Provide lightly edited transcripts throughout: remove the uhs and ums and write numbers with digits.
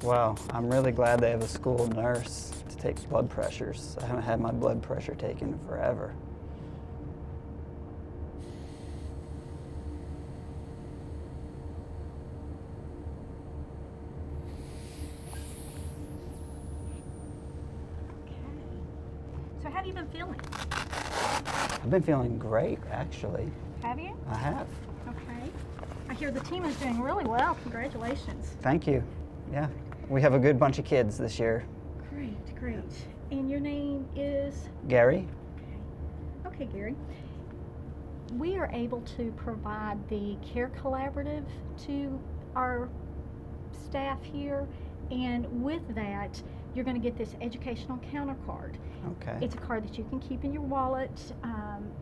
Well, I'm really glad they have a school nurse to take blood pressures. I haven't had my blood pressure taken in forever. Okay. So how have you been feeling? I've been feeling great, actually. Have you? I have. Okay. I hear the team is doing really well. Congratulations. Thank you. Yeah, we have a good bunch of kids this year. Great, great. And your name is? Gary? Okay, Gary. We are able to provide the Care Collaborative to our staff here, and with that, you're going to get this educational counter card. Okay. It's a card that you can keep in your wallet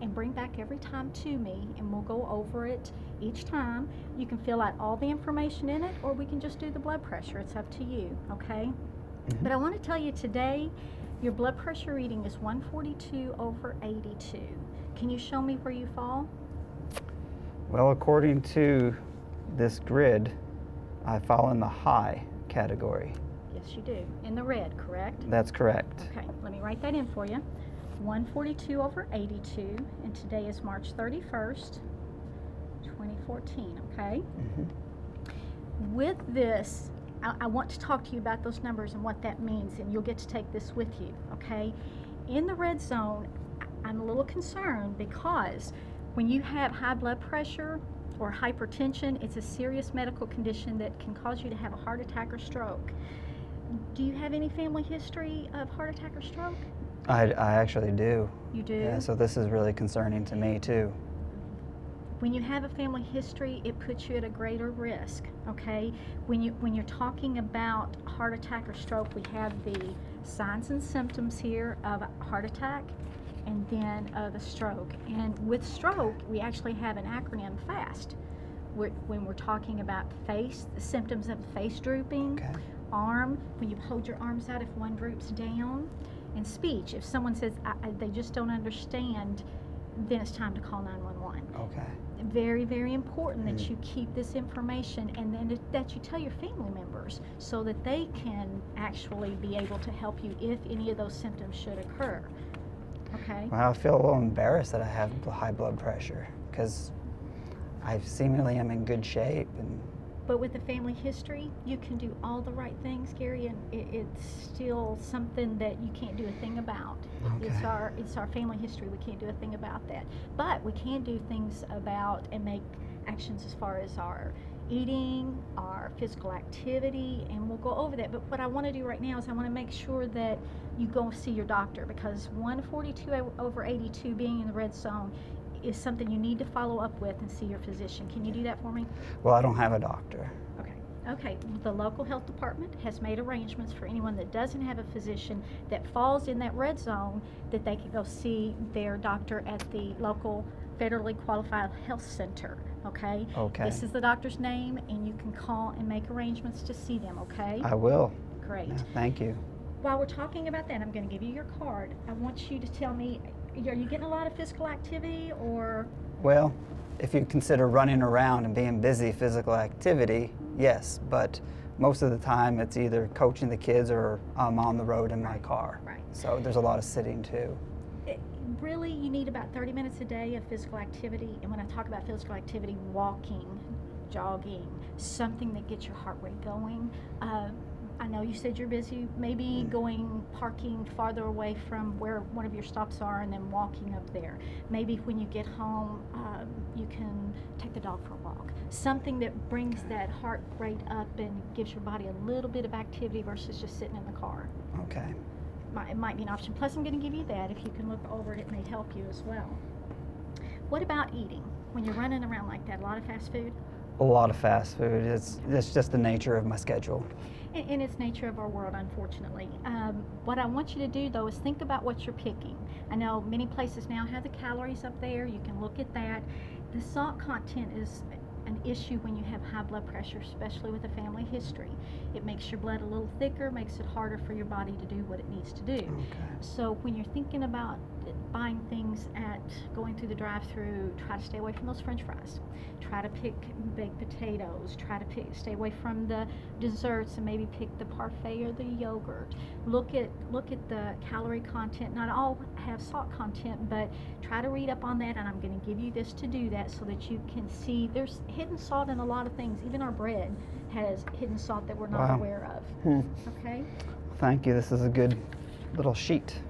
and bring back every time to me, and we'll go over it each time. You can fill out all the information in it, or we can just do the blood pressure. It's up to you, okay? Mm-hmm. But I want to tell you today, your blood pressure reading is 142/82. Can you show me where you fall? Well, according to this grid, I fall in the high category. Yes, you do. In the red, correct? That's correct. Okay, let me write that in for you. 142/82, and today is March 31st, 2014, okay? Mm-hmm. With this, I want to talk to you about those numbers and what that means, and you'll get to take this with you, okay? In the red zone, I'm a little concerned because when you have high blood pressure or hypertension, it's a serious medical condition that can cause you to have a heart attack or stroke. Do you have any family history of heart attack or stroke? I actually do. You do? Yeah, so this is really concerning to me too. When you have a family history, it puts you at a greater risk, okay? When you're talking about heart attack or stroke, we have the signs and symptoms here of a heart attack and then of a stroke. And with stroke, we actually have an acronym, FAST. When we're talking about face, the symptoms of face drooping, Okay. arm, when you hold your arms out if one droops down, and speech. If someone says they just don't understand, then it's time to call 911. Okay. Very, very important that you keep this information and then that you tell your family members so that they can actually be able to help you if any of those symptoms should occur. Okay? Well, I feel a little embarrassed that I have high blood pressure because I seemingly am in good shape. But with the family history, you can do all the right things, Gary, and it's still something that you can't do a thing about. Okay. It's our family history. We can't do a thing about that. But we can do things about and make actions as far as our eating, our physical activity, and we'll go over that. But what I want to do right now is I want to make sure that you go see your doctor, because 142/82 being in the red zone is something you need to follow up with and see your physician. Can you do that for me? Well, I don't have a doctor. Okay, the local health department has made arrangements for anyone that doesn't have a physician that falls in that red zone that they can go see their doctor at the local federally qualified health center, okay? Okay. This is the doctor's name, and you can call and make arrangements to see them, okay? I will. Great. Yeah, thank you. While we're talking about that, I'm going to give you your card. I want you to tell me, are you getting a lot of physical activity, or? Well, if you consider running around and being busy physical activity, yes, but most of the time it's either coaching the kids or I'm on the road in my car. Right. So there's a lot of sitting too. Really, you need about 30 minutes a day of physical activity, and when I talk about physical activity, walking, jogging, something that gets your heart rate going. I know you said you're busy, maybe parking farther away from where one of your stops are and then walking up there. Maybe when you get home, you can take the dog for a walk. Something that brings that heart rate up and gives your body a little bit of activity versus just sitting in the car. Okay. It might be an option. Plus, I'm going to give you that. If you can look over it, it may help you as well. What about eating? When you're running around like that, a lot of fast food? A lot of fast food. It's just the nature of my schedule. And it's nature of our world, unfortunately. What I want you to do, though, is think about what you're picking. I know many places now have the calories up there. You can look at that. The salt content is an issue when you have high blood pressure, especially with a family history. It makes your blood a little thicker, makes it harder for your body to do what it needs to do. Okay. So when you're thinking about buying things at going through the drive-through. Try to stay away from those French fries. Try to pick baked potatoes. Try to stay away from the desserts and maybe pick the parfait or the yogurt. Look at the calorie content. Not all have salt content, but try to read up on that. And I'm going to give you this to do that so that you can see there's hidden salt in a lot of things. Even our bread has hidden salt that we're not Wow. aware of. Okay. Thank you. This is a good little sheet.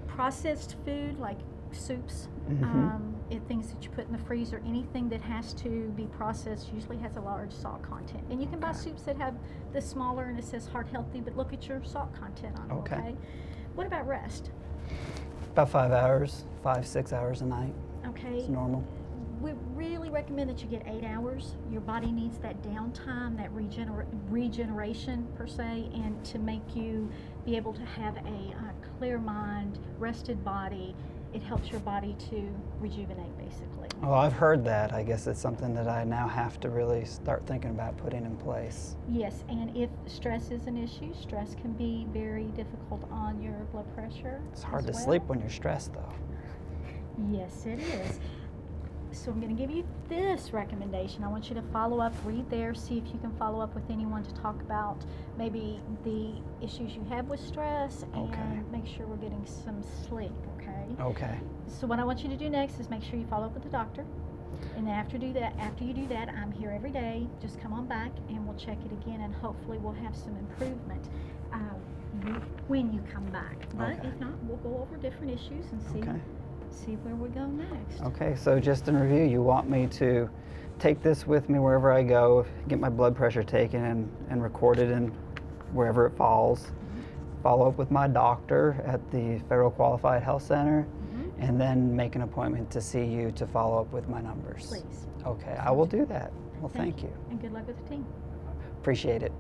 Processed food like soups, things that you put in the freezer, anything that has to be processed usually has a large salt content. And you can buy soups that have the smaller and it says heart healthy, but look at your salt content on it. Okay. What about rest? About 5 hours, 5-6 hours a night. Okay. It's normal. We really recommend that you get 8 hours. Your body needs that downtime, that regeneration per se, and to make you be able to have a clear mind, rested body. It helps your body to rejuvenate, basically. Well, I've heard that. I guess it's something that I now have to really start thinking about putting in place. Yes, and if stress is an issue, stress can be very difficult on your blood pressure. It's hard as to well. sleep when you're stressed, though. Yes, it is. So I'm going to give you this recommendation. I want you to follow up, read there, see if you can follow up with anyone to talk about maybe the issues you have with stress and Okay. make sure we're getting some sleep, okay? Okay. So what I want you to do next is make sure you follow up with the doctor. And after you do that, I'm here every day. Just come on back and we'll check it again and hopefully we'll have some improvement when you come back. But Okay. if not, we'll go over different issues and Okay. see where we go next. Okay, so just in review, you want me to take this with me wherever I go, get my blood pressure taken and recorded in wherever it falls, follow up with my doctor at the Federal Qualified Health Center, and then make an appointment to see you to follow up with my numbers. Please. Okay, I will do that. Well, thank you. And good luck with the team. Appreciate it.